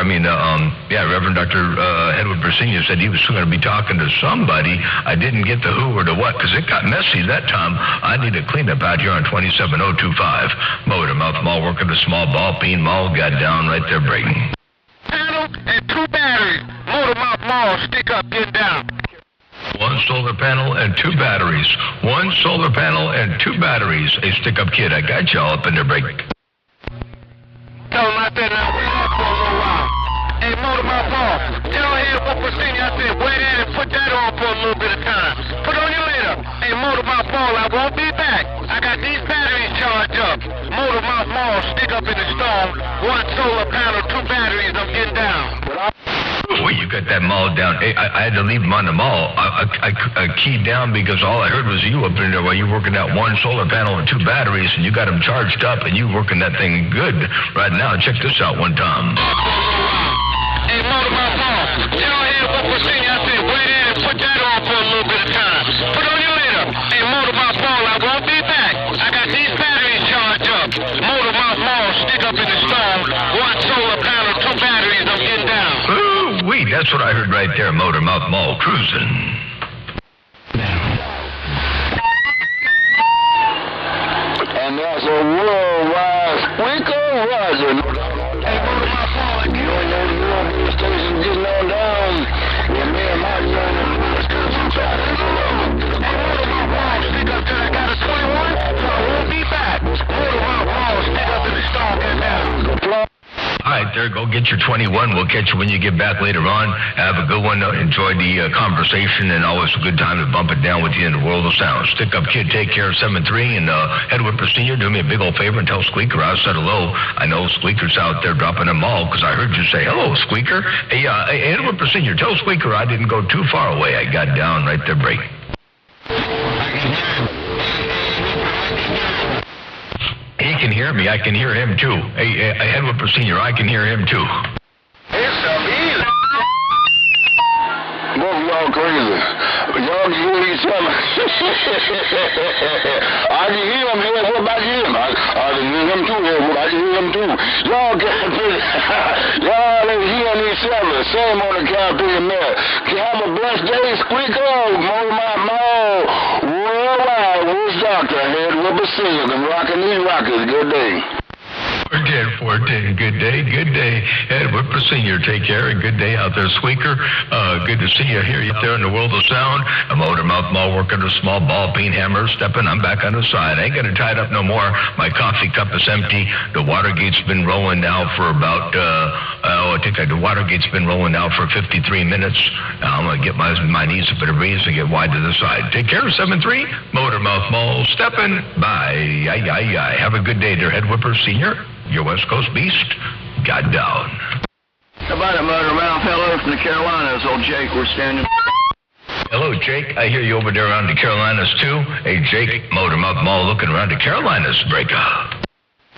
S1: Edward Senior said he was going to be talking to somebody. I didn't get the who or the what because it got messy that time. I need a cleanup out here on 27025. Motormouth Mall working a small ball peen mall got down right there breaking.
S3: Panel and 2 batteries. Motormouth Mall, stick up, get down.
S1: 1 solar panel and 2 batteries. 1 solar panel and 2 batteries. Hey, stick up kid, I got y'all up in their break.
S3: Tell him I said now wait up for a little while. Hey, Motormouth Mall, tell Edward Senior I said wait in and put that on for a little bit of time. Put on your later. Hey, Motormouth Mall, I won't be back. I got these batteries charged up. Motormouth Mall, stick up in the stone. 1 solar panel, 2 batteries, I'm getting down.
S1: Well, you got that mall down. Hey, I had to leave them on the mall. I keyed down because all I heard was you up in there while you working that 1 solar panel and 2 batteries, and you got them charged up, and you working that thing good right now. Check this out one time.
S3: Hey, Motormouth Paul, tell Head Whooper Senior I said wait in and put that on for a little bit of time. Put on you later. Hey, Motormouth Paul, I won't be back. I got these batteries charged up. Motormouth Paul, stick up in the storm. One solar panel, 2 batteries, I'm getting down.
S1: Ooh-wee, that's what I heard right there, Motormouth Mall cruising.
S2: And that's a worldwide squeaker rising. Hey, Motormouth Paul, you don't know the radio station getting on down. Yeah, me and my young boys got some Saturday.
S3: Hey, Motormouth Paul, stick up till I got a 21, so I won't be back. Motormouth Paul, stick up in the storm, get down.
S1: All right, there, go get your 21. We'll catch you when you get back later on. Have a good one. Enjoy the conversation, and always a good time to bump it down with you in the world of sound. Stick up, kid. Take care of 7-3. And Head Whooper Senior, do me a big old favor and tell Squeaker I said hello. I know Squeaker's out there dropping them all because I heard you say hello, Squeaker. Hey, Head Whooper Senior, tell Squeaker I didn't go too far away. I got down right there, break. He can hear me. I can hear him, too. Hey, Head Whooper Senior, I can hear him, too.
S2: It's a beat. Both of y'all crazy. Y'all can hear each other. I can hear him here. What about him? I can hear him too. Here. I can hear him too. Y'all can't y'all ain't hearing each other. Same on the Caribbean there. Can have a blessed day, Squeaker. Motormouth Mall. Worldwide. Who's Dr. Head Whooper Senior? Them rockin' these rockets. Good day.
S1: 410, good day, good day. Head Whooper Senior, take care, and good day out there, Squeaker. Good to see you here out there in the world of sound. A Motormouth Mall working a small ball peen hammer, stepping. I'm back on the side. I ain't gonna tie it up no more. My coffee cup is empty. The Watergate's been rolling now for about, the Watergate's been rolling now for 53 minutes. I'm gonna get my knees a bit of breeze and get wide to the side. Take care, 7-3. Motormouth Mall, stepping. Bye. Have a good day there, Head Whooper Senior. Your West Coast beast, got down.
S2: How about it, Motormouth? Hello from the Carolinas. Old Jake, we're standing.
S1: Hello, Jake. I hear you over there around the Carolinas, too. Hey, Jake, Motormouth Mall looking around the Carolinas, breaker.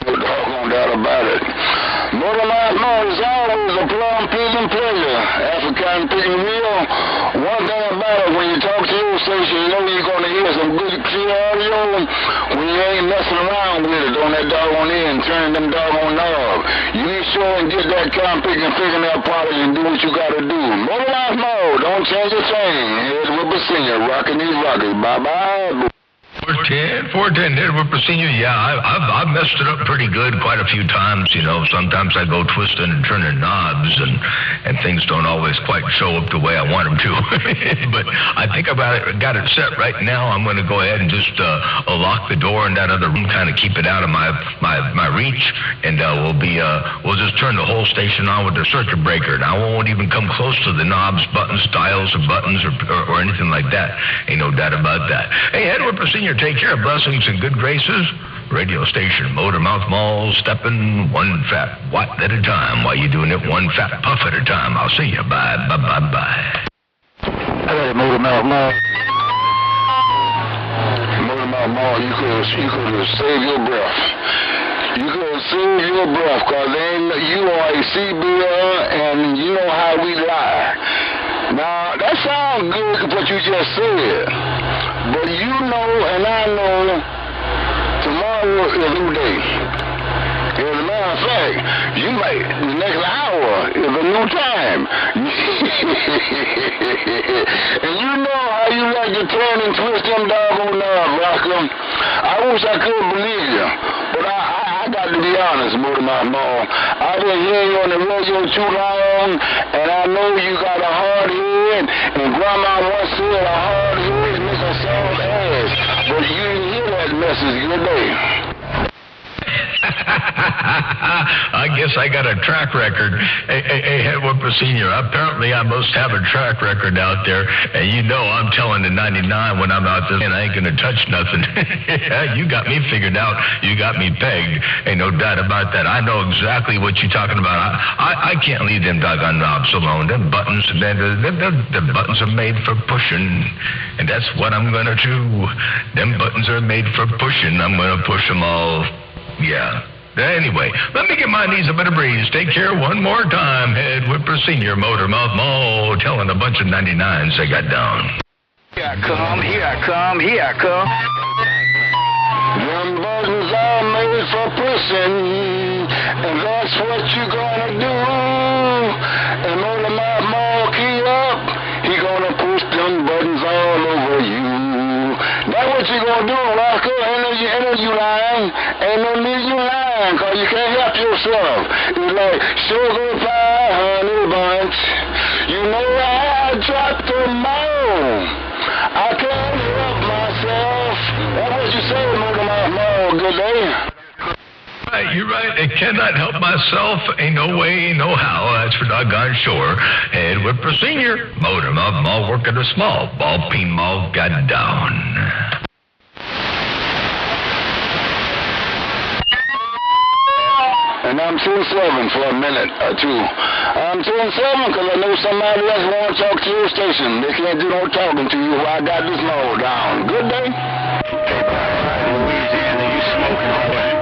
S2: No doggone doubt about it. Motormouth Mall is always a plum picking pleasure. African picking real. One thing about it, when you talk to your station, you know you're going to hear some good clear audio when you ain't messing around with it on that doggone end, turning them doggone knob. You be sure and get that compicking fingernail polish and do what you got to do. Motormouth Mall, don't change a thing. Here's Whooper Senior, rocking these rockets. Bye-bye.
S1: 410, Head Whooper Senior. Yeah, I've messed it up pretty good quite a few times. You know, sometimes I go twisting and turning knobs, and things don't always quite show up the way I want them to. But I think I've got it set right now. I'm going to go ahead and just lock the door in that other room, kind of keep it out of my reach, and we'll just turn the whole station on with the circuit breaker. Now I won't even come close to the knobs, buttons, dials, or buttons, or anything like that. Ain't no doubt about that. Hey, Head Whooper Senior, take care. Blessings and good graces. Radio station, Motormouth Mall, stepping one fat watt at a time. While you doing it one fat puff at a time. I'll see you. Bye.
S2: Hey, Motormouth Mall. Motormouth Mall, you could have saved your breath. You could have saved your breath, because you are a CBR, and you know how we lie. Now, that sounds good, what you just said. But you know, and I know, tomorrow is a new day. As a matter of fact, you might, the next hour is a new time. And you know how you like to turn and twist them doggone knobs, Roscoe. I wish I could believe you, but I got to be honest, Motormouth Mall. I've been hearing you on the radio too long, and I know you got a hard head, and Grandma once said a hard head makes a soft ass, but you didn't hear that message. Good day.
S1: I guess I got a track record. Hey, Head Whooper Senior, apparently I must have a track record out there, and you know I'm telling the 99 when I'm out there, and I ain't gonna touch nothing. You got me figured out. You got me pegged. Ain't no doubt about that. I know exactly what you're talking about. I can't leave them doggone knobs alone. Them buttons, the buttons are made for pushing, and that's what I'm gonna do. Them buttons are made for pushing. I'm gonna push them all. Yeah. Anyway, let me give my knees a bit of breeze. Take care one more time. Head Whipper Senior, Motormouth Mall, telling a bunch of 99s they got down.
S2: Here I come, here I come, here I come. Them buttons are made for pushing, and that's what you're gonna do. And Motormouth Mall key up, he gonna push them buttons all over you. That's what you gonna do, Roscoe. Ain't no you lying. Ain't no need you lying, cause you can't help yourself. It's like sugar pie, honey bunch. You know I dropped the mall. I can't help myself. That's what you say, Motormouth Mall. Good day.
S1: Right, you're right. I cannot help myself. Ain't no way, no how. That's for doggone sure. Head Whipper Senior, Motormouth Mall, working a small ball peen mall got down.
S2: And I'm 2-7 for a minute or two. I'm 2-7 because I know somebody else want to talk to your station. They can't do no talking to you while I got this mall down. Good day. Louisiana, you smoking away.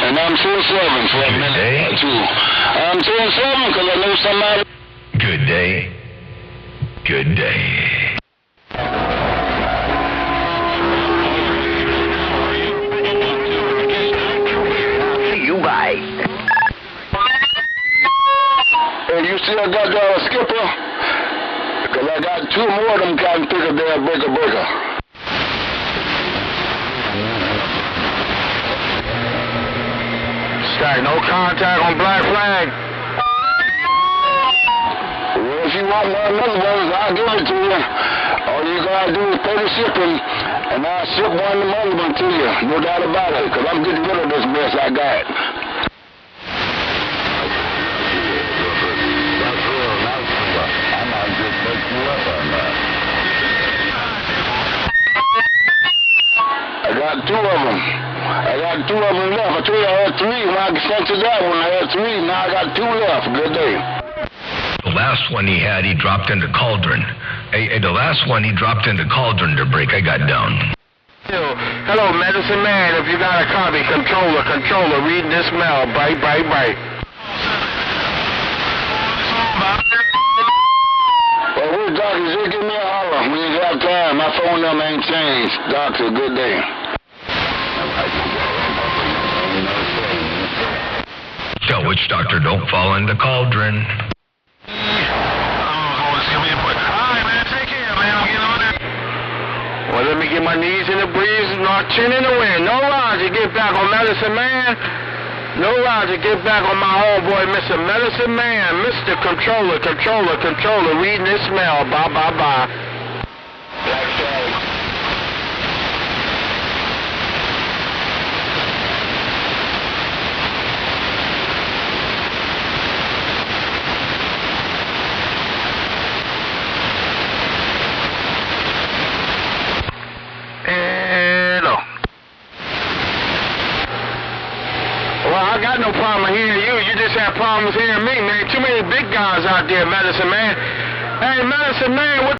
S2: And I'm 2-7 for a minute or two. I'm 2-7 because I know somebody.
S1: Good day. Good day.
S2: Hey, you still got that skipper? Because I got two more of them cotton picker there, breaker.
S3: Stack, no contact on Black Flag.
S2: Well, if you want one of those ones, I'll give it to you. All you gotta do is pay the shipping, and I'll ship one of them other ones to you. No doubt about it, because I'm getting rid of this mess I got. I got two of them. I got two of them left. I told you I had three. When I sent you that one, I had three. Now I got two left. Good day.
S1: The last one he had, he dropped into Cauldron. The last one he dropped into Cauldron to break. I got down.
S3: Hello, Medicine Man. If you got a copy, controller, read this mail. Bite.
S2: Well, which doctor? Just give me a holler when you have time. My phone number ain't changed. Doctor, good day.
S1: Tell which doctor don't fall into Cauldron.
S3: Well, let me get my knees in the breeze, not chin in the wind. No Roger, get back on Medicine Man. No Roger, get back on my homeboy, Mr. Medicine Man. Mr. Controller, reading this mail. Bye. Black Flag. Hello. Well, I got no problem hearing you. You just have problems hearing me, man. Too many big guys out there, Medicine Man. Hey, Medicine Man, what